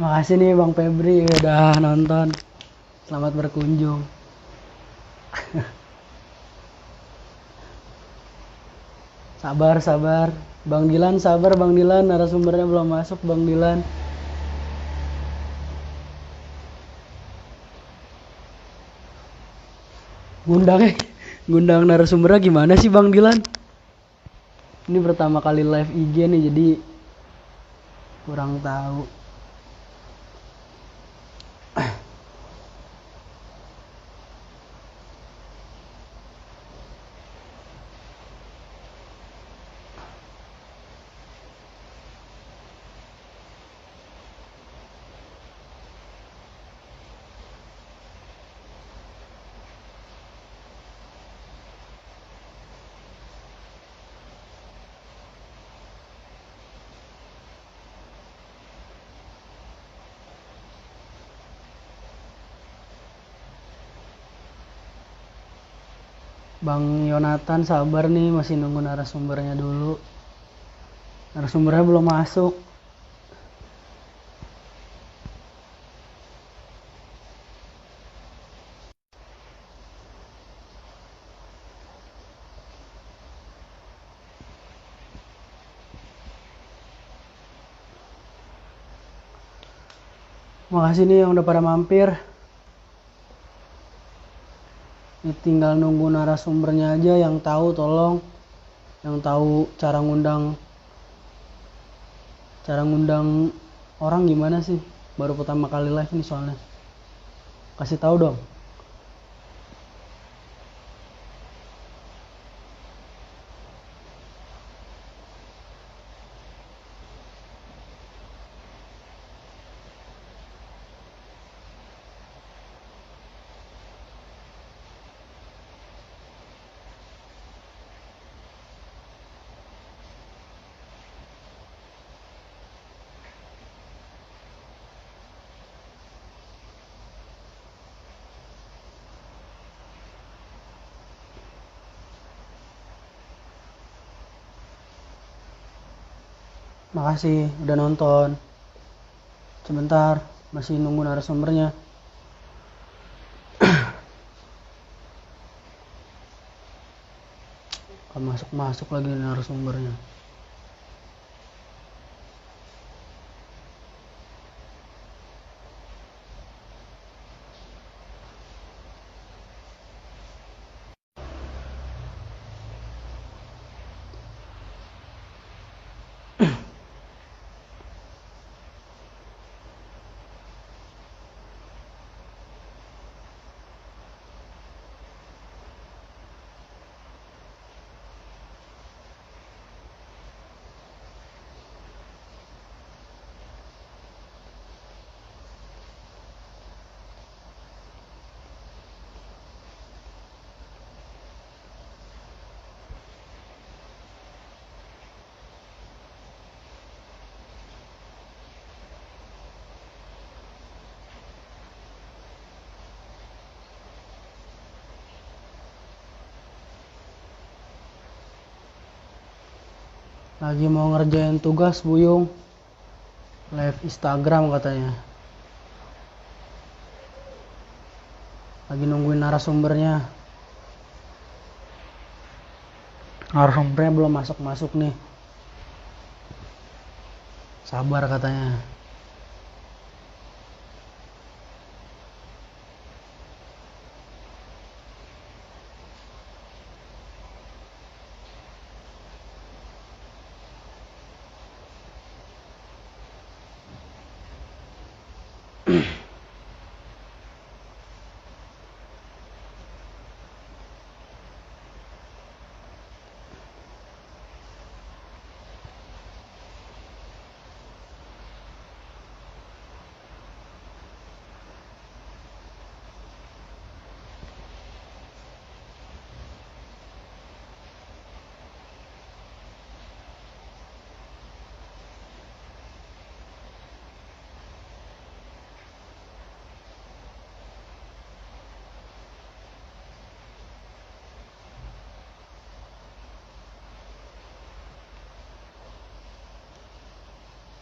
Makasih nih Bang Febri udah nonton. Selamat berkunjung. Sabar, sabar. Bang Dilan sabar Bang Dilan, narasumbernya belum masuk Bang Dilan. Ngundangnya, ngundang narasumbernya gimana sih Bang Dilan? Ini pertama kali live IG nih jadi kurang tahu. Bang Yonatan sabar nih masih nunggu narasumbernya dulu. Narasumbernya belum masuk. Makasih nih yang udah pada mampir. Ini tinggal nunggu narasumbernya aja yang tahu tolong. Yang tahu cara ngundang orang gimana sih? Baru pertama kali live nih soalnya. Kasih tahu dong. Makasih udah nonton. Sebentar, masih nunggu narasumbernya. Kan masuk-masuk lagi narasumbernya. Lagi mau ngerjain tugas Buyung. Live Instagram katanya. Lagi nungguin narasumbernya. Narasumbernya belum masuk-masuk nih. Sabar katanya.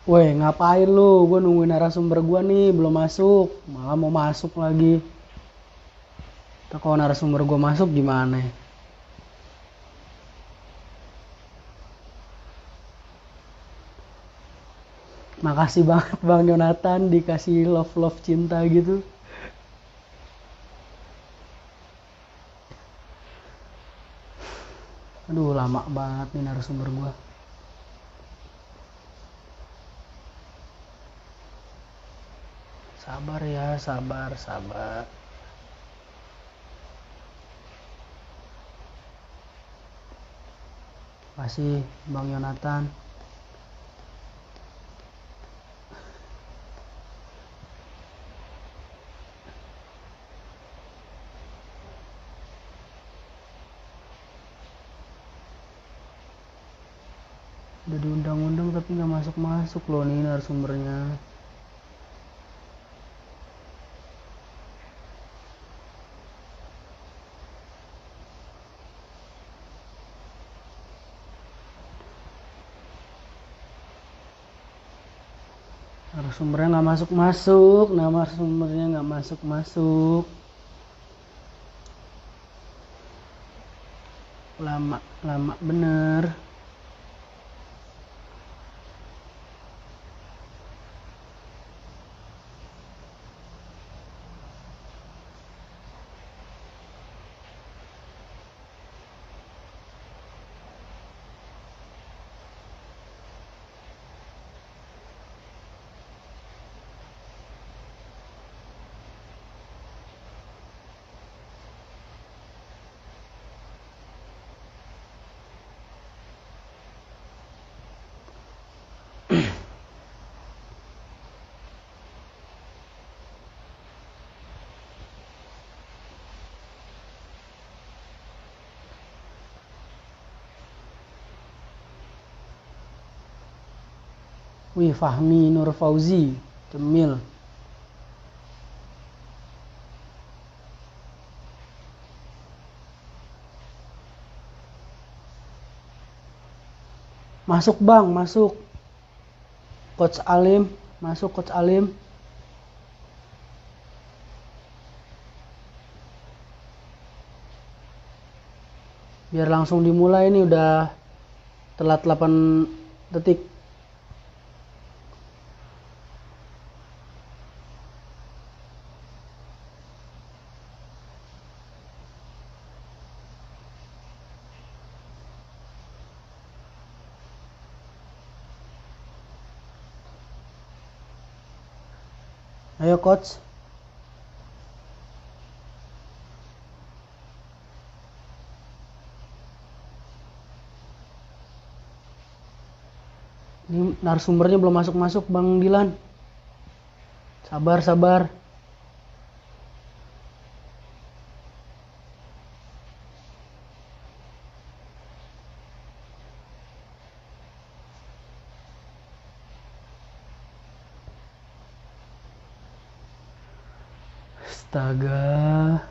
Weh, ngapain lu? Gue nungguin narasumber gue nih, belum masuk. Malah mau masuk lagi. Ntar kalau narasumber gue masuk gimana ya? Makasih banget Bang Yonatan dikasih love-love cinta gitu. Aduh, lama banget nih narasumber gue. Sabar ya, sabar, sabar. Makasih Bang Yonatan. Udah diundang-undang tapi nggak masuk-masuk loh nih narasumbernya. Narasumbernya nggak masuk-masuk, narasumbernya nggak masuk-masuk. Lama bener. Wih, Fahmi Nur Fauzi, Cemil. Masuk Bang, masuk. Coach Alim, masuk Coach Alim. Biar langsung dimulai nih, udah telat 8 detik. Ayo Coach. Ini narasumbernya belum masuk-masuk Bang Dilan. Sabar, sabar. Astaga.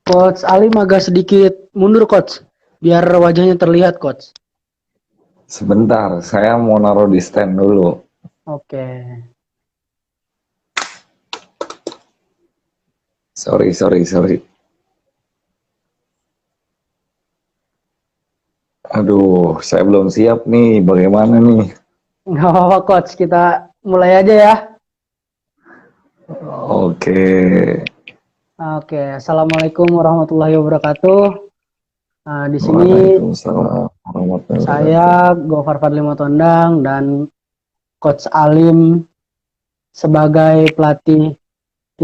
Coach Alim agak sedikit mundur Coach. Biar wajahnya terlihat Coach. Sebentar, saya mau naruh di stand dulu. Oke. Sorry. Aduh, saya belum siap nih. Bagaimana nih? Nggak apa-apa Coach, kita mulai aja ya. Oke. Oke, Assalamualaikum warahmatullahi wabarakatuh. Nah, di sini Waalaikumsalam warahmatullahi saya wabarakatuh. Gofar Fadli Motondang dan Coach Alim sebagai pelatih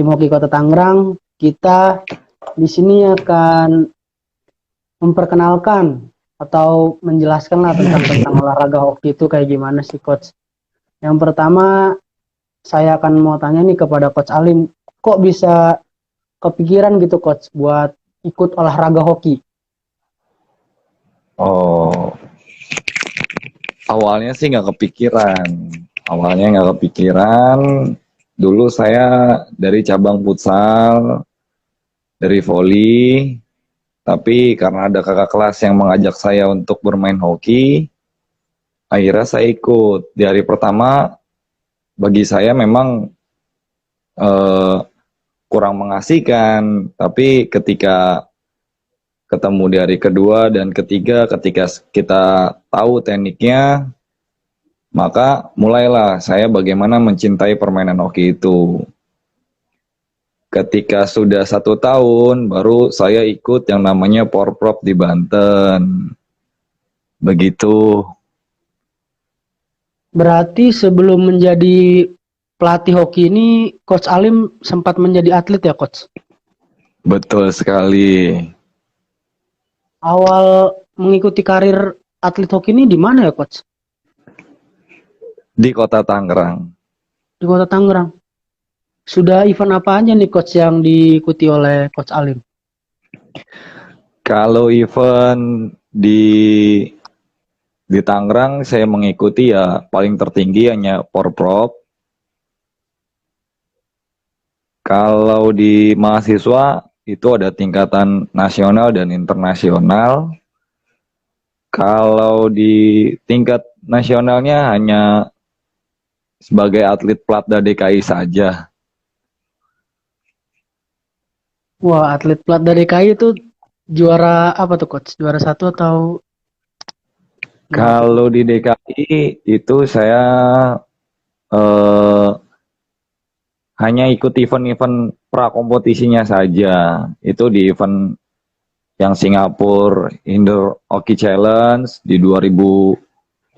tim hoki Kota Tangerang. Kita di sini akan memperkenalkan atau menjelaskan lah tentang olahraga hoki itu kayak gimana sih coach. Yang pertama saya akan mau tanya nih kepada Coach Alim, kok bisa kepikiran gitu coach buat ikut olahraga hoki? Oh, awalnya sih nggak kepikiran. Dulu saya dari cabang futsal, dari voli, tapi karena ada kakak kelas yang mengajak saya untuk bermain hoki, akhirnya saya ikut. Di hari pertama, bagi saya memang eh, kurang mengasihkan, tapi ketika ketemu di hari kedua dan ketiga, ketika kita tahu tekniknya, maka mulailah saya bagaimana mencintai permainan hoki itu. Ketika sudah 1 tahun, baru saya ikut yang namanya Porprov di Banten. Begitu. Berarti sebelum menjadi pelatih hoki ini, Coach Alim sempat menjadi atlet ya, Coach? Betul sekali. Awal mengikuti karir atlet hoki ini di mana ya, Coach? Di Kota Tangerang. Di Kota Tangerang. Sudah event apa aja nih, Coach, yang diikuti oleh Coach Alim? Kalau event di Tangerang saya mengikuti ya paling tertinggi hanya Porprov. Kalau di mahasiswa itu ada tingkatan nasional dan internasional. Kalau di tingkat nasionalnya hanya sebagai atlet Platda DKI saja. Wah, atlet plat dari KI itu juara apa tuh, Coach? Juara 1 atau? Kalau di DKI itu saya hanya ikut event-event prakompetisinya saja. Itu di event yang Singapura Indoor Hockey Challenge di 2015.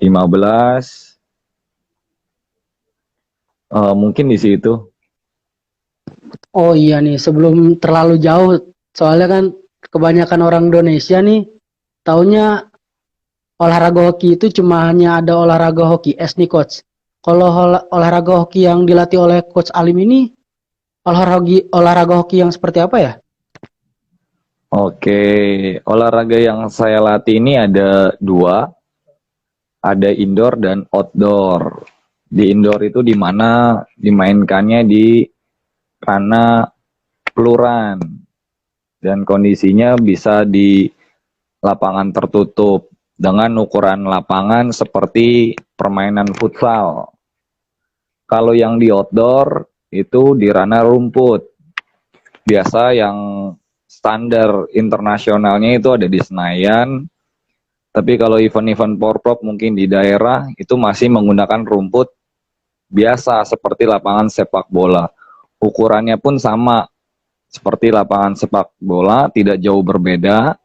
Mungkin di situ. Oh iya nih, sebelum terlalu jauh, soalnya kan kebanyakan orang Indonesia nih taunya olahraga hoki itu cuma hanya ada olahraga hoki es nih, Coach. Kalau olahraga hoki yang dilatih oleh Coach Alim ini olahraga hoki yang seperti apa ya? Oke, olahraga yang saya latih ini ada 2, ada indoor dan outdoor. Di indoor itu di mana dimainkannya di ranah peluran dan kondisinya bisa di lapangan tertutup dengan ukuran lapangan seperti permainan futsal. Kalau yang di outdoor itu di ranah rumput. Biasa yang standar internasionalnya itu ada di Senayan. Tapi kalau event-event Porprov mungkin di daerah itu masih menggunakan rumput biasa seperti lapangan sepak bola. Ukurannya pun sama seperti lapangan sepak bola, tidak jauh berbeda.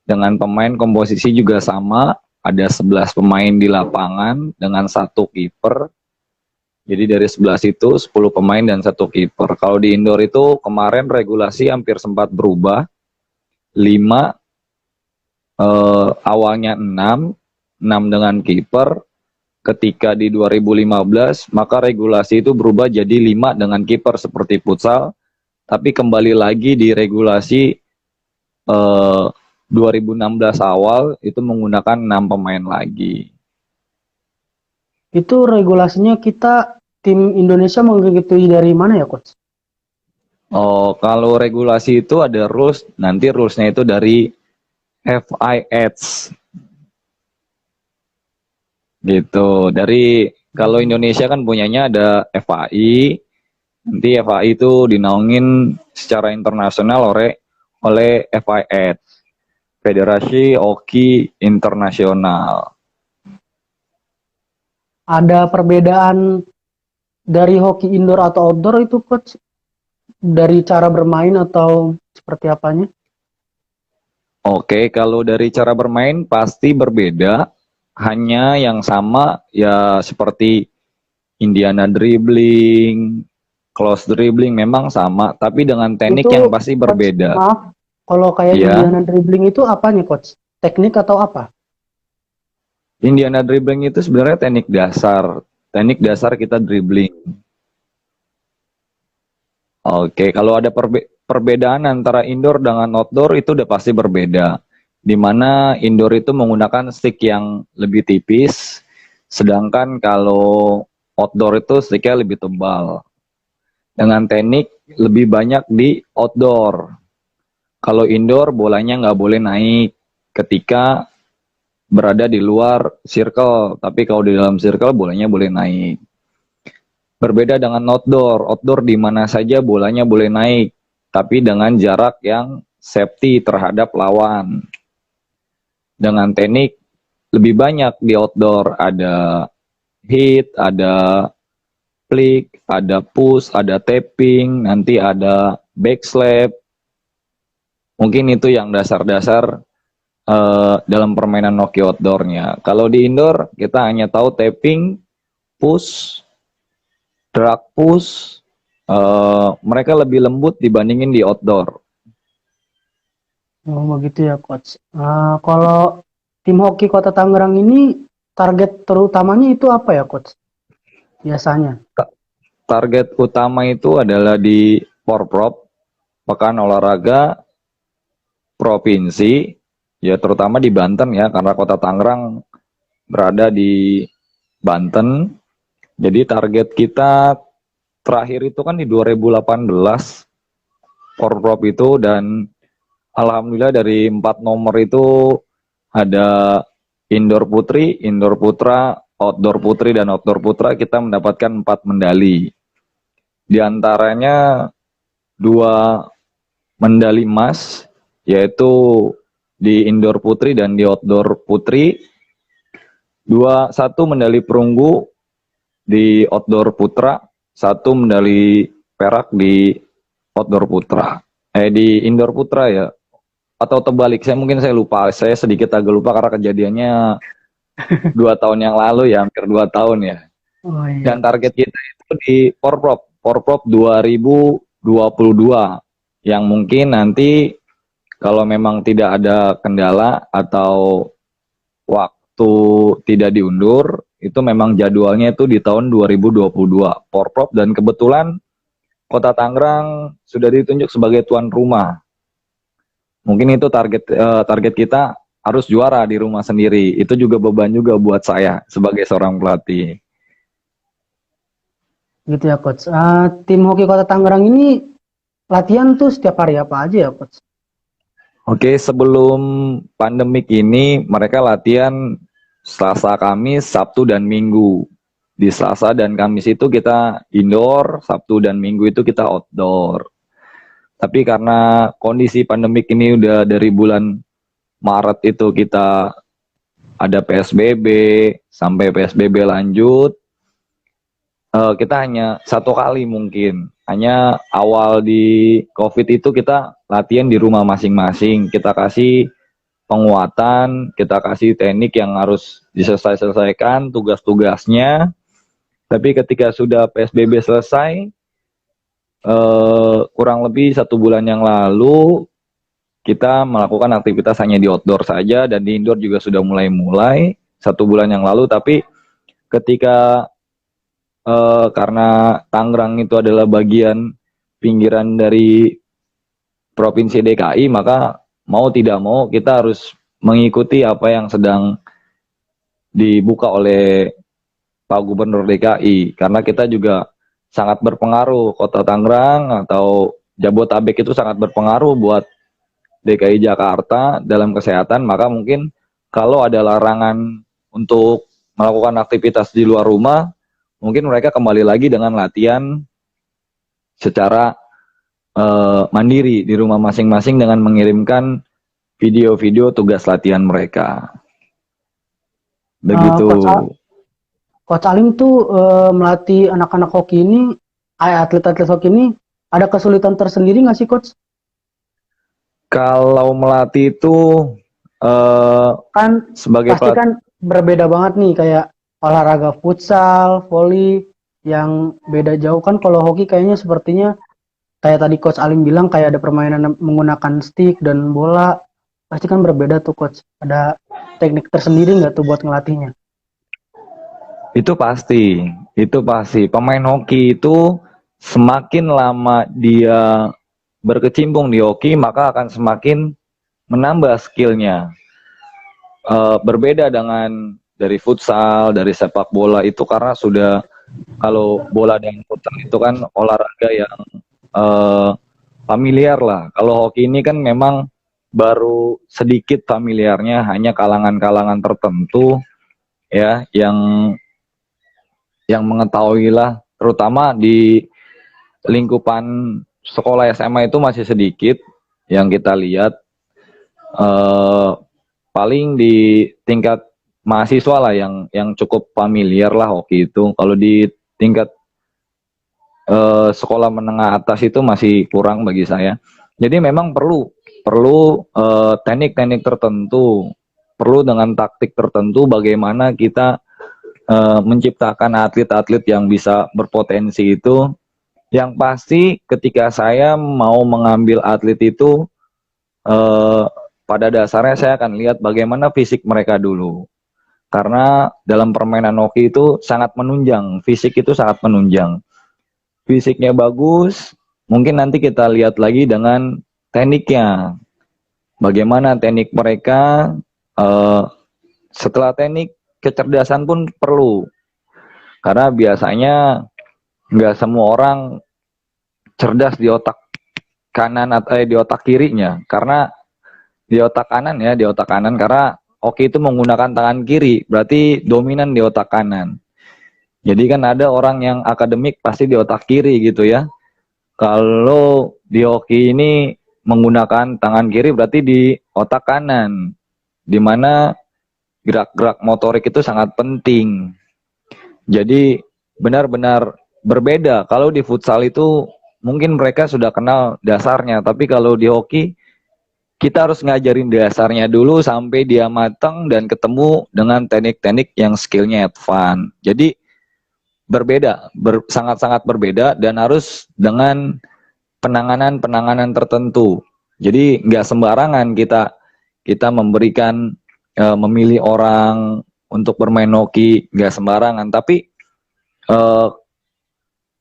Dengan pemain komposisi juga sama, ada 11 pemain di lapangan dengan 1 kiper. Jadi dari 11 itu 10 pemain dan 1 kiper. Kalau di indoor itu kemarin regulasi hampir sempat berubah. 5, awalnya 6 dengan kiper. Ketika di 2015, maka regulasi itu berubah jadi 5 dengan kiper seperti futsal. Tapi kembali lagi di regulasi 2016 awal itu menggunakan 6 pemain lagi. Itu regulasinya kita tim Indonesia mengikuti dari mana ya, Coach? Oh, kalau regulasi itu ada rules, nanti rulesnya itu dari FIH. Gitu. Dari kalau Indonesia kan punyanya ada FAI. Nanti FAI itu dinaungin secara internasional oleh FIH. Federasi Hoki Internasional. Ada perbedaan dari hoki indoor atau outdoor itu, Coach? Dari cara bermain atau seperti apanya? Oke, kalau dari cara bermain pasti berbeda. Hanya yang sama ya seperti Indiana dribbling, close dribbling memang sama, tapi dengan teknik yang Itu pasti coach, berbeda. maaf, kalau kayak Ya, Indiana dribbling itu apanya coach? Teknik atau apa? Indiana dribbling itu sebenarnya teknik dasar. Teknik dasar kita dribbling. Oke, kalau ada perbedaan antara indoor dengan outdoor itu udah pasti berbeda. Di mana indoor itu menggunakan stick yang lebih tipis, sedangkan kalau outdoor itu sticknya lebih tebal. Dengan teknik lebih banyak di outdoor. Kalau indoor bolanya nggak boleh naik ketika berada di luar circle, tapi kalau di dalam circle bolanya boleh naik. Berbeda dengan outdoor, outdoor di mana saja bolanya boleh naik, tapi dengan jarak yang safety terhadap lawan. Dengan teknik lebih banyak di outdoor, ada hit, ada flick, ada push, ada tapping, nanti ada backslap. Mungkin itu yang dasar-dasar dalam permainan hoki outdoornya. Kalau di indoor kita hanya tahu tapping, push, drag push. Mereka lebih lembut dibandingin di outdoor. Oh, begitu ya coach. Kalau tim hoki Kota Tangerang ini target terutamanya itu apa ya coach? Biasanya. Target utama itu adalah di Porprov, Pekan Olahraga Provinsi, ya terutama di Banten ya, karena Kota Tangerang berada di Banten. Jadi target kita terakhir itu kan di 2018 Porprov itu, dan alhamdulillah dari 4 nomor itu ada indoor putri, indoor putra, outdoor putri, dan outdoor putra kita mendapatkan 4 medali. Di antaranya 2 medali emas, yaitu di indoor putri dan di outdoor putri. 1 medali perunggu di outdoor putra, 1 medali perak di outdoor putra. Di indoor putra ya. Atau terbalik, saya lupa. Saya sedikit agak lupa karena kejadiannya 2 tahun yang lalu ya, hampir 2 tahun ya. Oh iya Dan target coach. kita itu di Porprov 2022, yang mungkin nanti kalau memang tidak ada kendala atau waktu tidak diundur, itu memang jadwalnya itu di tahun 2022 Porprov, dan kebetulan Kota Tangerang sudah ditunjuk sebagai tuan rumah. Mungkin itu target kita, harus juara di rumah sendiri. Itu juga beban juga buat saya sebagai seorang pelatih. Gitu ya coach. Tim hoki Kota Tangerang ini latihan tuh setiap hari apa aja ya coach? Oke, sebelum pandemik ini mereka latihan Selasa, Kamis, Sabtu, dan Minggu. Di Selasa dan Kamis itu kita indoor, Sabtu dan Minggu itu kita outdoor. Tapi karena kondisi pandemik ini udah dari bulan Maret itu kita ada PSBB, sampai PSBB lanjut, kita hanya 1 kali mungkin. Hanya awal di COVID itu kita latihan di rumah masing-masing. Kita kasih penguatan, kita kasih teknik yang harus diselesaikan tugas-tugasnya. Tapi ketika sudah PSBB selesai, kurang lebih 1 bulan yang lalu, kita melakukan aktivitas hanya di outdoor saja, dan di indoor juga sudah mulai 1 bulan yang lalu. Tapi ketika karena Tangerang itu adalah bagian pinggiran dari Provinsi DKI, maka mau tidak mau kita harus mengikuti apa yang sedang dibuka oleh Pak Gubernur DKI, karena kita juga sangat berpengaruh. Kota Tangerang atau Jabotabek itu sangat berpengaruh buat DKI Jakarta dalam kesehatan. Maka mungkin kalau ada larangan untuk melakukan aktivitas di luar rumah, mungkin mereka kembali lagi dengan latihan secara mandiri di rumah masing-masing dengan mengirimkan video-video tugas latihan mereka. Begitu. Coach Alim tuh melatih anak-anak hoki ini, atlet-atlet hoki ini ada kesulitan tersendiri nggak sih coach? Kalau melatih itu Kan sebagai pasti kan berbeda banget nih, kayak olahraga futsal, voli, yang beda jauh kan kalau hoki kayaknya sepertinya kayak tadi Coach Alim bilang kayak ada permainan menggunakan stick dan bola. Pasti kan berbeda tuh Coach. Ada teknik tersendiri nggak tuh buat ngelatihnya? Itu pasti. Pemain hoki itu semakin lama dia berkecimpung di hoki, maka akan semakin menambah skillnya. Berbeda dengan dari futsal, dari sepak bola itu karena sudah kalau bola dan futsal itu kan olahraga yang eh, familiar lah. Kalau hoki ini kan memang baru sedikit familiarnya, hanya kalangan-kalangan tertentu ya yang mengetahui lah, terutama di lingkupan sekolah SMA itu masih sedikit yang kita lihat. eh, Paling di tingkat mahasiswa lah yang cukup familiar lah hoki itu. Kalau di tingkat sekolah menengah atas itu masih kurang bagi saya. Jadi memang perlu perlu teknik-teknik tertentu, perlu dengan taktik tertentu bagaimana kita menciptakan atlet-atlet yang bisa berpotensi itu. Yang pasti ketika saya mau mengambil atlet itu eh, pada dasarnya saya akan lihat bagaimana fisik mereka dulu. Karena dalam permainan hoki itu sangat menunjang, fisik itu sangat menunjang. Fisiknya bagus, mungkin nanti kita lihat lagi dengan tekniknya. Bagaimana teknik mereka, eh, setelah teknik, kecerdasan pun perlu. Karena biasanya nggak semua orang cerdas di otak kanan atau di otak kirinya. Karena di otak kanan ya, di otak kanan karena oke itu menggunakan tangan kiri, berarti dominan di otak kanan. Jadi kan ada orang yang akademik pasti di otak kiri gitu ya. Kalau di hoki ini menggunakan tangan kiri berarti di otak kanan, di mana gerak-gerak motorik itu sangat penting. Jadi benar-benar berbeda. Kalau di futsal itu mungkin mereka sudah kenal dasarnya, tapi kalau di hoki kita harus ngajarin dasarnya dulu sampai dia matang dan ketemu dengan teknik-teknik yang skillnya advance. Jadi berbeda, sangat-sangat berbeda dan harus dengan penanganan-penanganan tertentu. Jadi nggak sembarangan kita kita memberikan memilih orang untuk bermain hoki, nggak sembarangan. Tapi eh,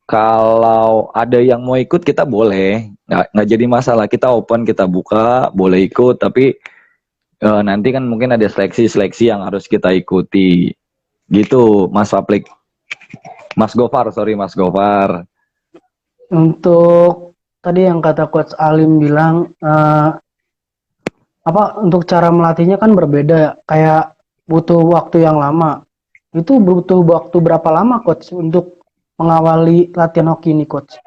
kalau ada yang mau ikut kita boleh, nggak jadi masalah. Kita open, kita buka, boleh ikut. Tapi nanti kan mungkin ada seleksi-seleksi yang harus kita ikuti. Gitu, Mas Faplik. Mas Gofar, sorry Mas Gofar. Untuk tadi yang kata Coach Alim bilang apa untuk cara melatihnya kan berbeda ya. Kayak butuh waktu yang lama. Itu butuh waktu berapa lama Coach untuk mengawali latihan hoki ini Coach?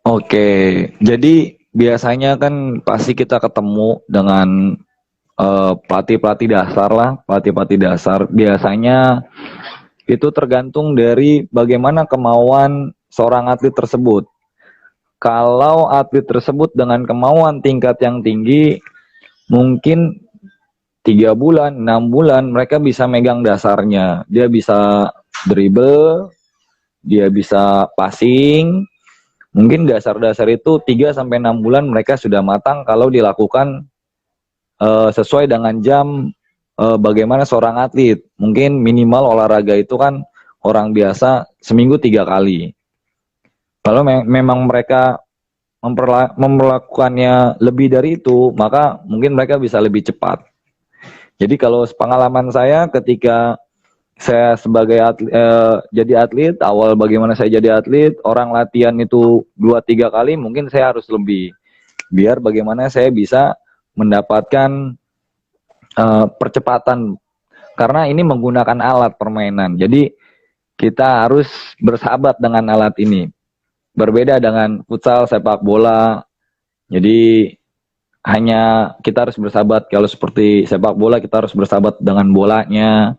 Oke, jadi biasanya kan pasti kita ketemu dengan pelatih-pelatih dasar lah, pelatih-pelatih dasar. Biasanya itu tergantung dari bagaimana kemauan seorang atlet tersebut. Kalau atlet tersebut dengan kemauan tingkat yang tinggi, mungkin 3 bulan, 6 bulan mereka bisa megang dasarnya. Dia bisa dribble, dia bisa passing. Mungkin dasar-dasar itu 3 sampai 6 bulan mereka sudah matang kalau dilakukan sesuai dengan jam bagaimana seorang atlet. Mungkin minimal olahraga itu kan orang biasa seminggu 3 kali. Kalau memang mereka memperlakukannya lebih dari itu, maka mungkin mereka bisa lebih cepat. Jadi kalau pengalaman saya ketika saya sebagai atlet, jadi atlet, awal bagaimana saya jadi atlet, orang latihan itu 2-3 kali, mungkin saya harus lebih. Biar bagaimana saya bisa mendapatkan percepatan. Karena ini menggunakan alat permainan. Jadi kita harus bersahabat dengan alat ini. Berbeda dengan futsal, sepak bola. Jadi hanya kita harus bersahabat. Kalau seperti sepak bola kita harus bersahabat dengan bolanya.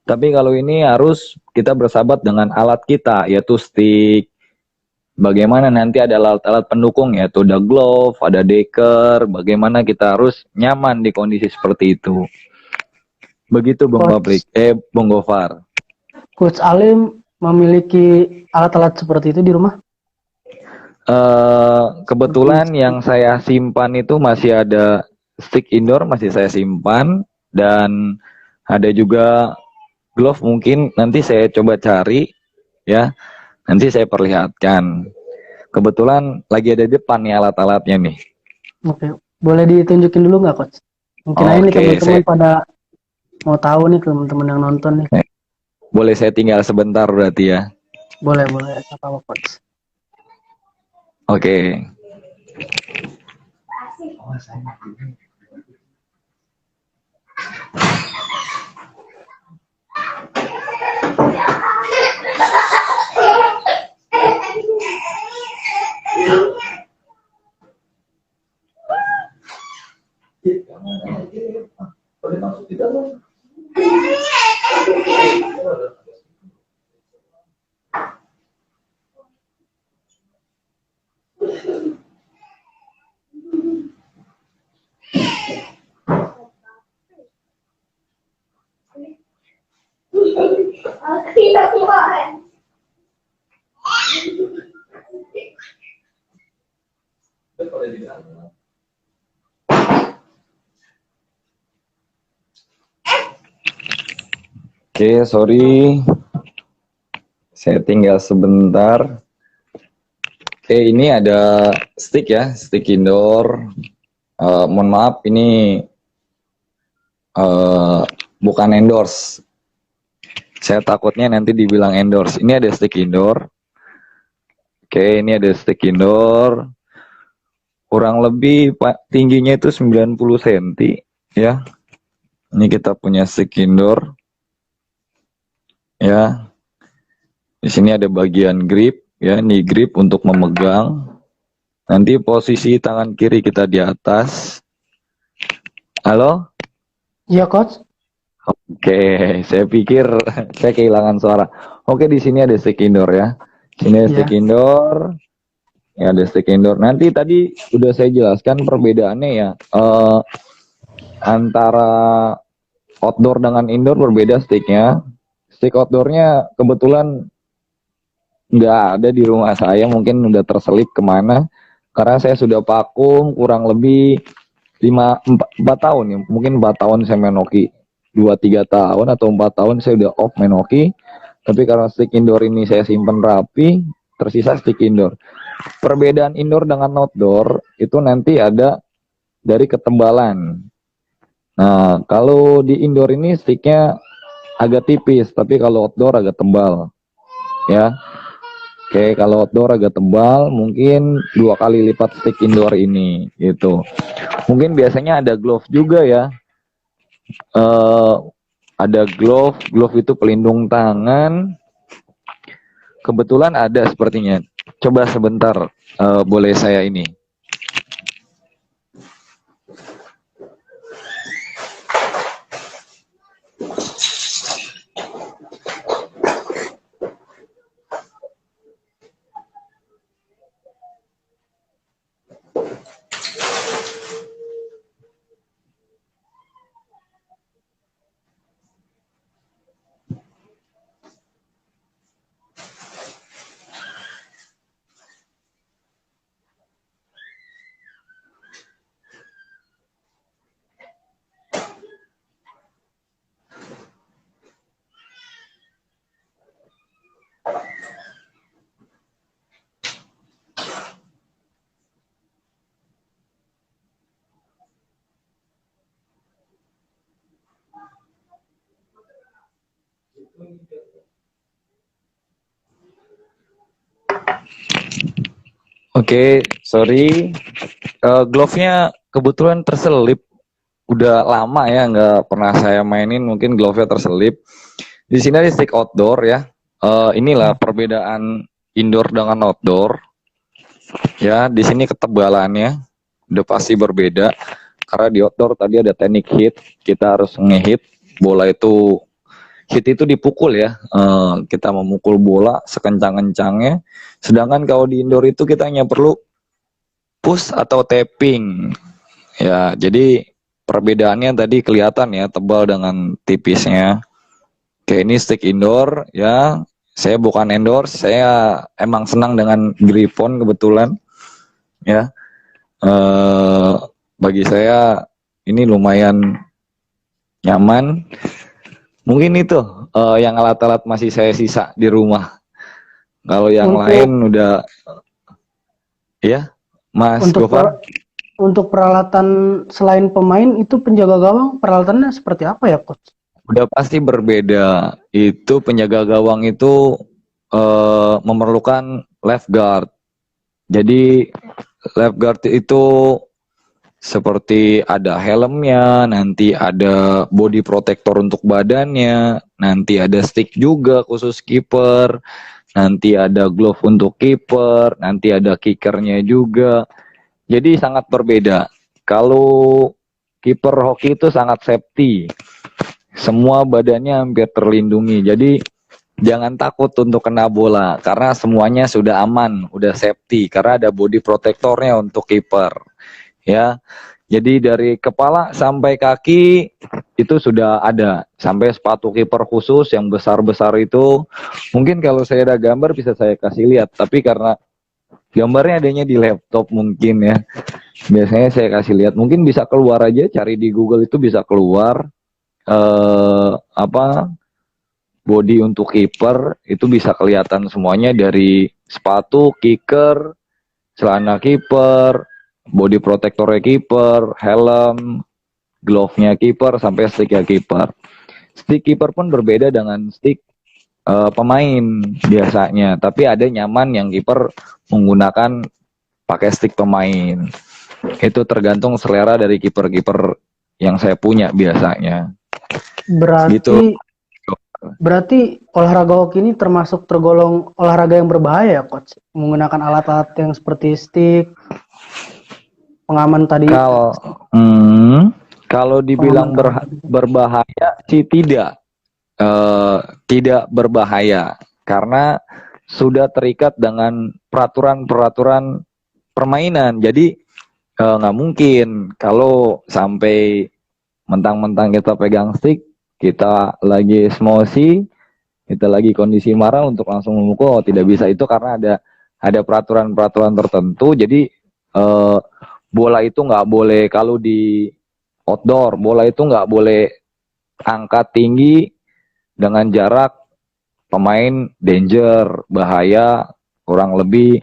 Tapi kalau ini harus kita bersahabat dengan alat kita, yaitu stick. Bagaimana nanti ada alat-alat pendukung, yaitu ada glove, ada deker. Bagaimana kita harus nyaman di kondisi seperti itu. Begitu Bung Fabrik, Bung Gofar. Coach Alim memiliki alat-alat seperti itu di rumah? Kebetulan yang saya simpan itu masih ada stick indoor, masih saya simpan, dan ada juga glove, mungkin nanti saya coba cari ya, nanti saya perlihatkan. Kebetulan lagi ada di depan nih alat-alatnya nih. Oke, boleh ditunjukin dulu nggak, Coach? Mungkin aja nih Oke, teman-teman pada mau tahu nih, teman-teman yang nonton nih. boleh saya tinggal sebentar berarti ya. Boleh, boleh. Apa apa, Coach? Oke. Oke, sorry. Saya tinggal sebentar. Oke, ini ada stick ya, stick indoor. Mohon maaf, ini bukan endorse. Saya takutnya nanti dibilang endorse. Ini ada stick indoor. Oke, ini ada stick indoor. Kurang lebih tingginya itu 90 cm ya. Ini kita punya stick indoor. Ya. Di sini ada bagian grip ya, ini grip untuk memegang. Nanti posisi tangan kiri kita di atas. Halo? Iya, Coach. Oke, saya pikir saya kehilangan suara. Oke, di sini ada stick indoor ya. Sini ada stick indoor. Ya, ada stick indoor. Nanti tadi udah saya jelaskan perbedaannya ya. Antara outdoor dengan indoor berbeda sticknya. Stick outdoornya kebetulan nggak ada di rumah saya, mungkin udah terselip kemana. Karena saya sudah vakum kurang lebih 4 tahun ya. Mungkin 4 tahun saya main hoki. 2-3 tahun atau 4 tahun saya udah off main hoki. Tapi karena stick indoor ini saya simpen rapi, tersisa stick indoor. Perbedaan indoor dengan outdoor itu nanti ada dari ketebalan. Nah, kalau di indoor ini sticknya agak tipis, tapi kalau outdoor agak tebal. Ya. Oke, kalau outdoor agak tebal, mungkin 2 kali lipat stick indoor ini gitu. Mungkin biasanya ada glove juga ya. Ada glove itu pelindung tangan. Kebetulan ada sepertinya. Coba sebentar, boleh saya ini. Oke, sorry. Glove-nya kebetulan terselip. Udah lama ya, nggak pernah saya mainin. Mungkin glove-nya terselip. Di sini ada stick outdoor ya. Inilah perbedaan indoor dengan outdoor. Ya, di sini ketebalannya udah pasti berbeda. Karena di outdoor tadi ada teknik hit. Kita harus ngehit. Bola itu hit itu dipukul ya, kita memukul bola sekencang-kencangnya. Sedangkan kalau di indoor itu kita hanya perlu push atau tapping. Ya, jadi perbedaannya tadi kelihatan ya, tebal dengan tipisnya. Oke, ini stick indoor ya, Saya bukan endorse, saya emang senang dengan Griffon kebetulan ya. Eh, Bagi saya ini lumayan nyaman. Mungkin itu yang alat-alat masih saya sisa di rumah. Kalau yang Untuk lain udah ya, Mas untuk Gofar. untuk peralatan selain pemain itu penjaga gawang peralatannya seperti apa ya, Coach? Udah pasti berbeda. Itu penjaga gawang itu memerlukan left guard. Jadi left guard itu seperti ada helmnya, nanti ada body protector untuk badannya, nanti ada stick juga khusus kiper, nanti ada glove untuk kiper, nanti ada kickernya juga. Jadi sangat berbeda. Kalau kiper hoki itu sangat safety. Semua badannya hampir terlindungi. Jadi jangan takut untuk kena bola karena semuanya sudah aman, udah safety karena ada body protectornya untuk kiper. Ya. Jadi dari kepala sampai kaki itu sudah ada, sampai sepatu kiper khusus yang besar-besar itu. Mungkin kalau saya ada gambar bisa saya kasih lihat, tapi karena gambarnya adanya di laptop mungkin ya. Biasanya saya kasih lihat, mungkin bisa keluar aja, cari di Google itu bisa keluar apa body untuk kiper itu bisa kelihatan semuanya dari sepatu kicker, celana kiper, body protectornya kiper, helm, glove-nya kiper sampai stick-nya kiper. Stick kiper pun berbeda dengan stick pemain biasanya, tapi ada nyaman yang kiper menggunakan pakai stick pemain. Itu tergantung selera dari kiper-kiper yang saya punya biasanya. Berarti Gitu. berarti olahraga hoki ini tergolong olahraga yang berbahaya ya, Coach? Menggunakan alat-alat yang seperti stick, pengaman tadi. Kalau dibilang berbahaya sih tidak. Tidak berbahaya karena sudah terikat dengan peraturan-peraturan permainan. Jadi nggak mungkin kalau sampai mentang-mentang kita pegang stick, kita lagi emosi, kita lagi kondisi marah untuk langsung memukul. Tidak bisa itu karena ada peraturan-peraturan tertentu. Jadi bola itu nggak boleh, kalau di outdoor bola itu nggak boleh angkat tinggi dengan jarak pemain danger, bahaya kurang lebih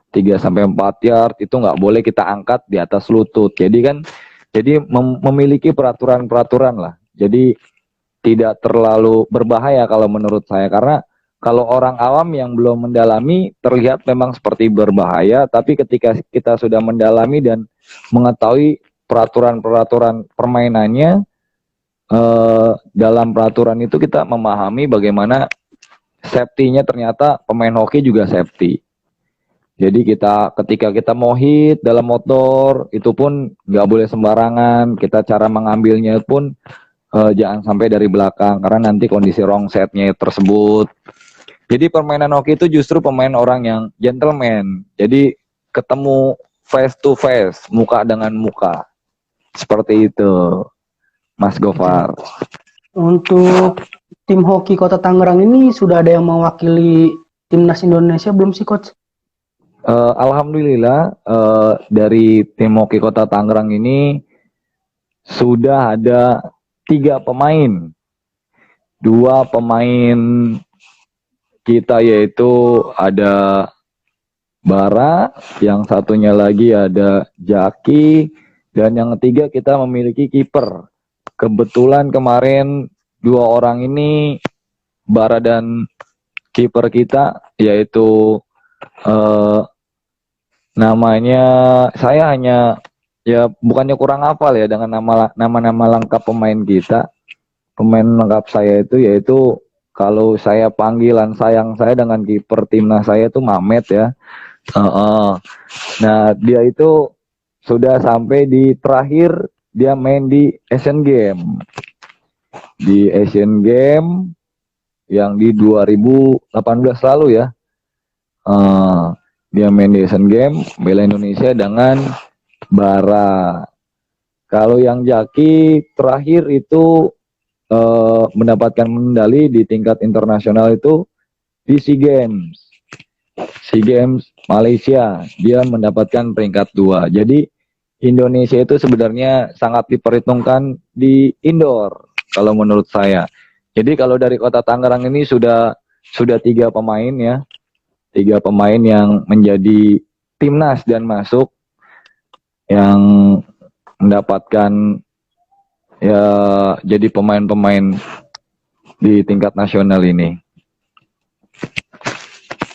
3-4 yard, itu nggak boleh kita angkat di atas lutut. Jadi memiliki peraturan-peraturan lah. Jadi tidak terlalu berbahaya kalau menurut saya, karena kalau orang awam yang belum mendalami terlihat memang seperti berbahaya, tapi ketika kita sudah mendalami dan mengetahui peraturan-peraturan permainannya, dalam peraturan itu kita memahami bagaimana safety-nya, ternyata pemain hoki juga safety. Jadi ketika kita mau hit dalam motor itu pun nggak boleh sembarangan. Kita cara mengambilnya pun jangan sampai dari belakang karena nanti kondisi wrong set-nya tersebut. Jadi permainan hoki itu justru pemain orang yang gentleman. Jadi ketemu face to face, muka dengan muka. Seperti itu, Mas Gofar. Untuk tim hoki Kota Tangerang ini sudah ada yang mewakili timnas Indonesia belum sih, Coach? Alhamdulillah dari tim hoki Kota Tangerang ini sudah ada 3 pemain. 2 pemain kita yaitu ada Bara, yang satunya lagi ada Jaki, dan yang ketiga kita memiliki kiper. Kebetulan kemarin 2 orang ini, Bara dan kiper kita, yaitu namanya, saya hanya ya bukannya kurang hafal ya dengan nama-nama lengkap pemain kita. Pemain lengkap saya itu yaitu, kalau saya panggilan sayang saya dengan kiper timnas saya itu Mamet ya. Nah dia itu sudah sampai di terakhir, dia main di Asian Game. Di Asian Game yang di 2018 lalu ya. Dia main di Asian Game, bela Indonesia dengan Bara. Kalau yang Jaki terakhir itu mendapatkan medali di tingkat internasional itu di SEA Games. SEA Games Malaysia, dia mendapatkan peringkat 2. Jadi Indonesia itu sebenarnya sangat diperhitungkan di indoor kalau menurut saya. Jadi kalau dari Kota Tangerang ini sudah 3 pemain ya, 3 pemain yang menjadi timnas dan masuk, yang mendapatkan ya jadi pemain-pemain di tingkat nasional ini.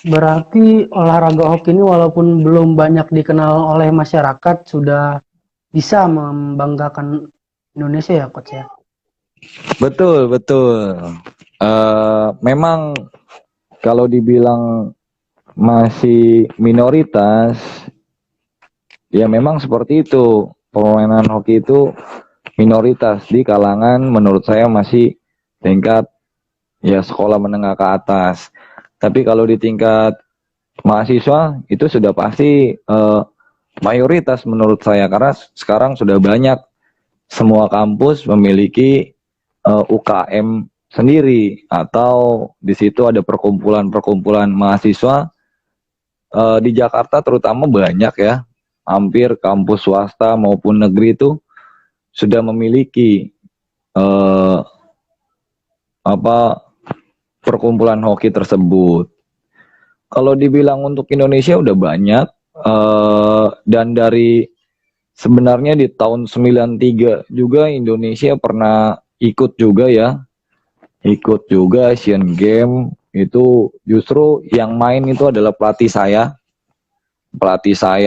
Berarti olahraga hoki ini walaupun belum banyak dikenal oleh masyarakat, sudah bisa membanggakan Indonesia ya, Coach ya? Betul, betul. Memang kalau dibilang masih minoritas, ya memang seperti itu. Permainan hoki itu minoritas di kalangan menurut saya masih tingkat ya sekolah menengah ke atas. Tapi kalau di tingkat mahasiswa itu sudah pasti mayoritas menurut saya, karena sekarang sudah banyak semua kampus memiliki UKM sendiri, atau di situ ada perkumpulan-perkumpulan mahasiswa. Di Jakarta terutama banyak ya, hampir kampus swasta maupun negeri itu sudah memiliki perkumpulan hoki tersebut. Kalau dibilang untuk Indonesia udah banyak, dan dari sebenarnya di tahun 93 juga Indonesia pernah ikut juga ya, ikut juga Asian Games. Itu justru yang main itu adalah pelatih saya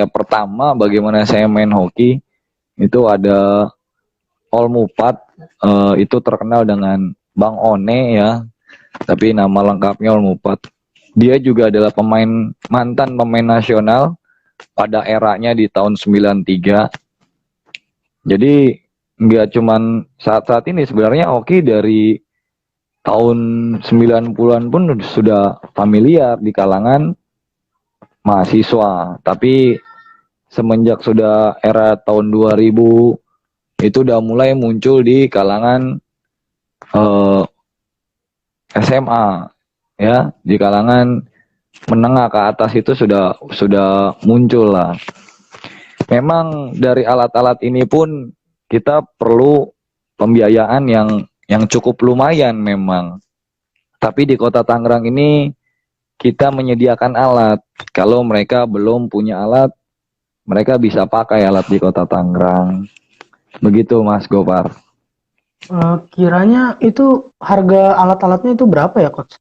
pertama bagaimana saya main hoki itu ada Olmupat, itu terkenal dengan Bang One ya, tapi nama lengkapnya Olmupat. Dia juga adalah mantan pemain nasional pada eranya di tahun 93. Jadi nggak cuman saat-saat ini, sebenarnya hoki dari tahun 90-an pun sudah familiar di kalangan mahasiswa. Tapi semenjak sudah era tahun 2000 itu udah mulai muncul di kalangan SMA ya, di kalangan menengah ke atas itu sudah muncul lah. Memang dari alat-alat ini pun kita perlu pembiayaan yang cukup lumayan memang. Tapi di Kota Tangerang ini kita menyediakan alat. Kalau mereka belum punya alat, mereka bisa pakai alat di Kota Tangerang. Begitu Mas Gopar. Kiranya itu harga alat-alatnya itu berapa ya, Coach?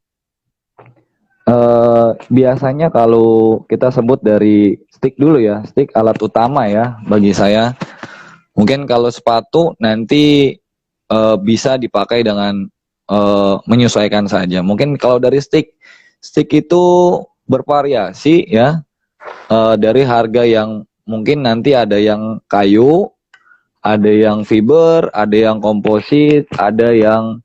Biasanya kalau kita sebut dari stick dulu ya, stick alat utama ya bagi saya. Mungkin kalau sepatu nanti bisa dipakai dengan menyesuaikan saja. Mungkin kalau dari stick itu bervariasi ya, dari harga yang mungkin nanti ada yang kayu, ada yang fiber, ada yang komposit, ada yang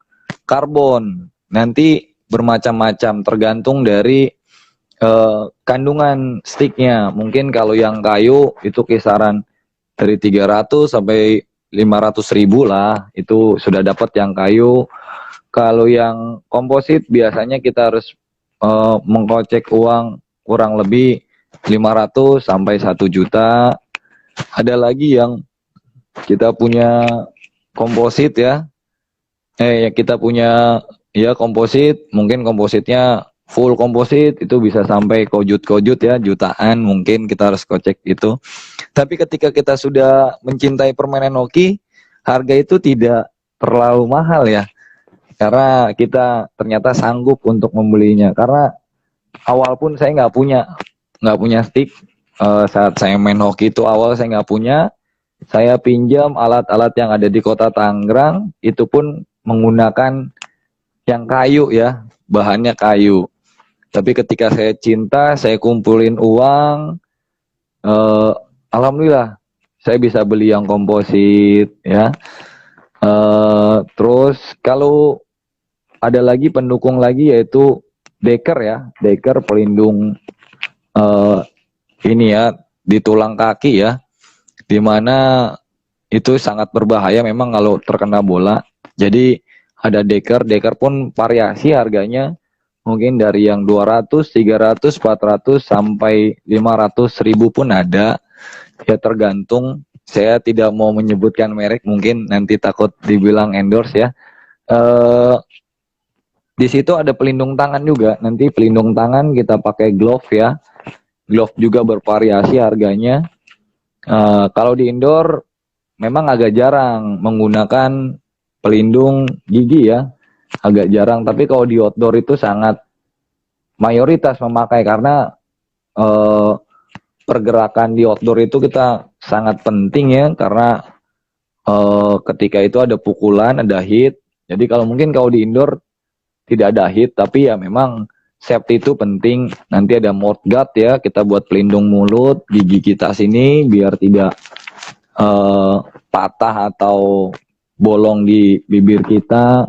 karbon. Nanti bermacam-macam tergantung dari kandungan sticknya. Mungkin kalau yang kayu itu kisaran dari 300 sampai 500 ribu lah, itu sudah dapat yang kayu. Kalau yang komposit biasanya kita harus mengkocek uang kurang lebih 500 sampai 1 juta. Ada lagi yang kita punya komposit ya, kita punya ya komposit, mungkin kompositnya full komposit itu bisa sampai kojut-kojut ya, jutaan mungkin kita harus kocek itu. Tapi ketika kita sudah mencintai permainan hoki, harga itu tidak terlalu mahal ya, karena kita ternyata sanggup untuk membelinya. Karena awal pun saya nggak punya stick. Saat saya main hoki itu awal saya nggak punya. Saya pinjam alat-alat yang ada di Kota Tangerang, itu pun menggunakan yang kayu ya, bahannya kayu. Tapi ketika saya cinta, saya kumpulin uang, alhamdulillah saya bisa beli yang komposit ya. Terus kalau ada lagi pendukung lagi yaitu deker ya, deker pelindung ini ya di tulang kaki ya, dimana itu sangat berbahaya memang kalau terkena bola. Jadi ada deker pun variasi harganya Mungkin dari yang 200, 300, 400 sampai 500.000 pun ada. Ya tergantung. Saya tidak mau menyebutkan merek, mungkin nanti takut dibilang endorse ya. Eh di situ ada pelindung tangan juga. Nanti pelindung tangan kita pakai glove ya. Glove juga bervariasi harganya. Kalau di indoor memang agak jarang menggunakan pelindung gigi ya. Agak jarang, tapi kalau di outdoor itu sangat mayoritas memakai karena eh, pergerakan di outdoor itu kita sangat penting ya karena ketika itu ada pukulan, ada hit. Jadi kalau mungkin kalau di indoor tidak ada hit, tapi ya memang safety itu penting. Nanti ada mouth guard ya, kita buat pelindung mulut, gigi kita sini biar tidak eh, patah atau bolong di bibir kita.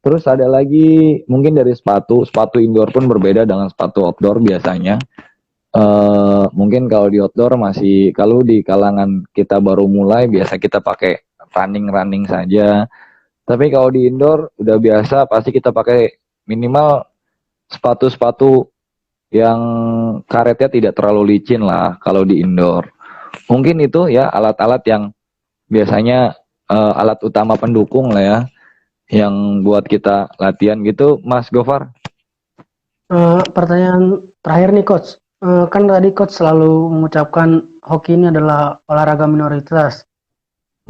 Terus ada lagi mungkin dari sepatu indoor pun berbeda dengan sepatu outdoor biasanya. Mungkin kalau di outdoor masih, kalau di kalangan kita baru mulai biasa kita pakai running saja. Tapi kalau di indoor udah biasa pasti kita pakai minimal sepatu-sepatu yang karetnya tidak terlalu licin lah kalau di indoor. Mungkin itu ya alat-alat yang biasanya alat utama pendukung lah ya yang buat kita latihan gitu, Mas Gofar. Pertanyaan terakhir nih coach. Kan tadi coach selalu mengucapkan hoki ini adalah olahraga minoritas.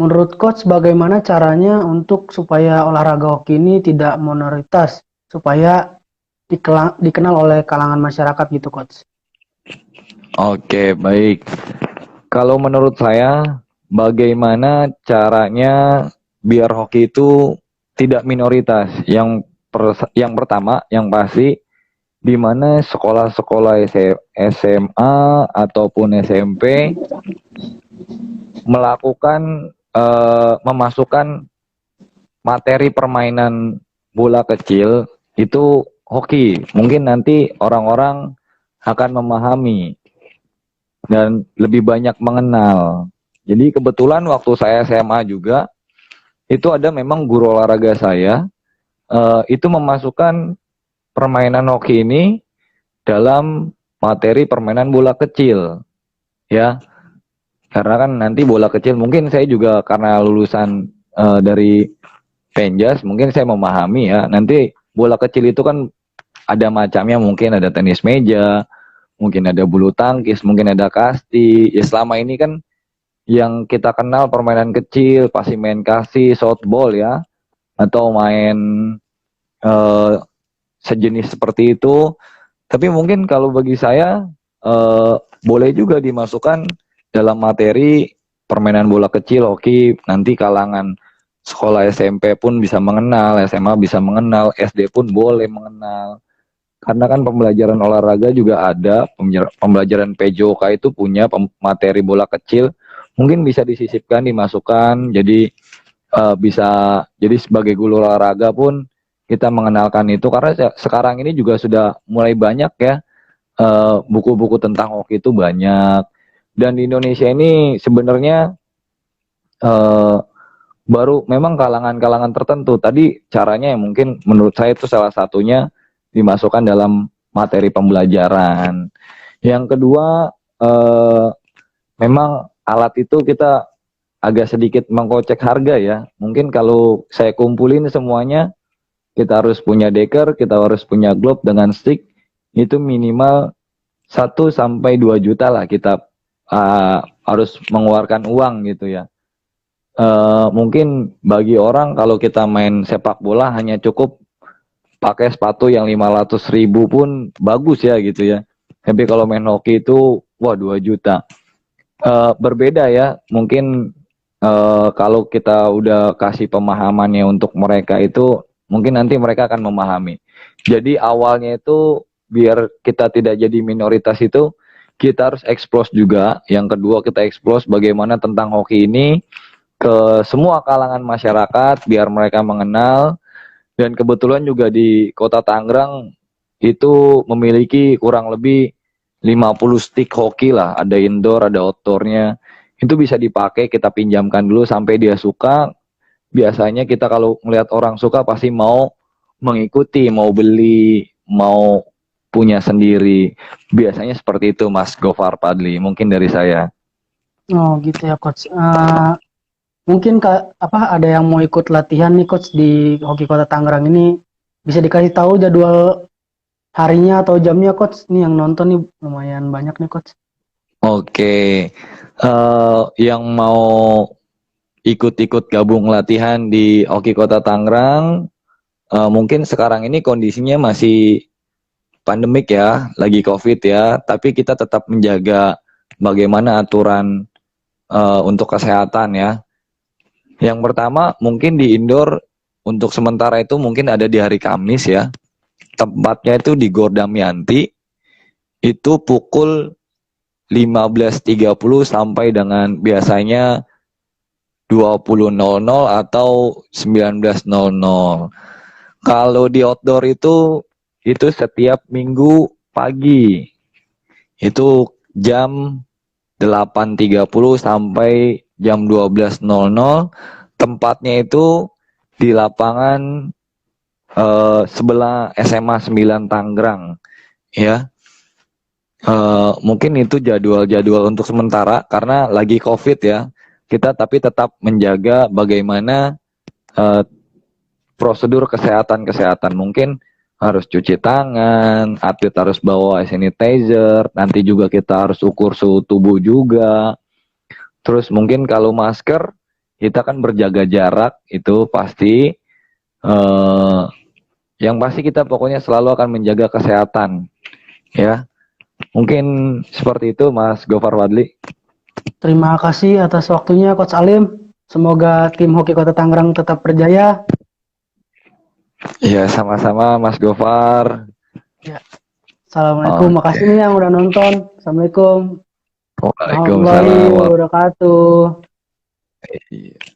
Menurut coach bagaimana caranya untuk supaya olahraga hoki ini tidak minoritas, supaya dikenal oleh kalangan masyarakat gitu coach? Oke, baik. Kalau menurut saya, bagaimana caranya biar hoki itu tidak minoritas? Yang pertama, yang pasti, di mana sekolah-sekolah SMA ataupun SMP melakukan memasukkan materi permainan bola kecil itu hoki. Mungkin nanti orang-orang akan memahami dan lebih banyak mengenal. Jadi kebetulan waktu saya SMA juga itu ada memang guru olahraga saya itu memasukkan permainan hoki ini dalam materi permainan bola kecil ya. Karena kan nanti bola kecil mungkin saya juga karena lulusan dari Penjas mungkin saya memahami ya. Nanti bola kecil itu kan ada macamnya, mungkin ada tenis meja, mungkin ada bulu tangkis, mungkin ada kasti. Ya selama ini kan yang kita kenal permainan kecil pasti main kasti, softball ya, atau main eh, sejenis seperti itu. Tapi mungkin kalau bagi saya boleh juga dimasukkan dalam materi permainan bola kecil, hoki. Nanti kalangan sekolah SMP pun bisa mengenal, SMA bisa mengenal, SD pun boleh mengenal. Karena kan pembelajaran olahraga juga ada, pembelajaran PJOK itu punya materi bola kecil, mungkin bisa disisipkan, dimasukkan, jadi bisa, jadi sebagai guru olahraga pun kita mengenalkan itu, karena sekarang ini juga sudah mulai banyak ya, buku-buku tentang hoki itu banyak, dan di Indonesia ini sebenarnya eh, baru memang kalangan-kalangan tertentu, tadi caranya yang mungkin menurut saya itu salah satunya dimasukkan dalam materi pembelajaran. Yang kedua, memang alat itu kita agak sedikit mengkocek harga ya. Mungkin kalau saya kumpulin semuanya, kita harus punya deker, kita harus punya glove dengan stick, itu minimal 1 sampai 2 juta lah kita harus mengeluarkan uang gitu ya. Mungkin bagi orang kalau kita main sepak bola hanya cukup pakai sepatu yang 500.000 pun bagus ya gitu ya. Tapi kalau main hoki itu wah 2 juta. Berbeda ya, mungkin kalau kita udah kasih pemahamannya untuk mereka itu mungkin nanti mereka akan memahami. Jadi awalnya itu biar kita tidak jadi minoritas itu kita harus expose juga. Yang kedua kita expose bagaimana tentang hoki ini ke semua kalangan masyarakat biar mereka mengenal. Dan kebetulan juga di Kota Tangerang itu memiliki kurang lebih 50 stick hoki lah, ada indoor, ada outdoornya. Itu bisa dipakai, kita pinjamkan dulu sampai dia suka. Biasanya kita kalau melihat orang suka pasti mau mengikuti, mau beli. mau punya sendiri. Biasanya seperti itu Mas Gofar Padli, mungkin dari saya. Oh gitu ya coach. Mungkin ada yang mau ikut latihan nih coach di Hoki Kota Tangerang ini, bisa dikasih tahu jadwal harinya atau jamnya coach? Nih yang nonton nih lumayan banyak nih coach. Oke, yang mau ikut-ikut gabung latihan di Hoki Kota Tangerang, mungkin sekarang ini kondisinya masih pandemik ya, lagi COVID ya, tapi kita tetap menjaga bagaimana aturan untuk kesehatan ya. Yang pertama mungkin di indoor untuk sementara itu mungkin ada di hari Kamis ya. Tempatnya itu di Gor Damayanti. Itu pukul 15.30 sampai dengan biasanya 20.00 atau 19.00. Kalau di outdoor itu setiap minggu pagi. Itu jam 8.30 sampai jam 12.00. Tempatnya itu di lapangan sebelah SMA 9 Tangerang ya. Mungkin itu jadwal-jadwal untuk sementara karena lagi COVID ya. Kita tapi tetap menjaga bagaimana prosedur kesehatan. Mungkin harus cuci tangan, atlet harus bawa sanitizer, nanti juga kita harus ukur suhu tubuh juga. Terus mungkin kalau masker, kita kan berjaga jarak, itu pasti. Yang pasti kita pokoknya selalu akan menjaga kesehatan. Ya, mungkin seperti itu Mas Gofar Wadli. Terima kasih atas waktunya Coach Alim. Semoga tim Hoki Kota Tangerang tetap berjaya. Ya, sama-sama Mas Gofar. Ya. Assalamualaikum. Oke. Makasih nih yang udah nonton. Assalamualaikum. Waalaikumsalam. Warahmatullahi wabarakatuh. Iya.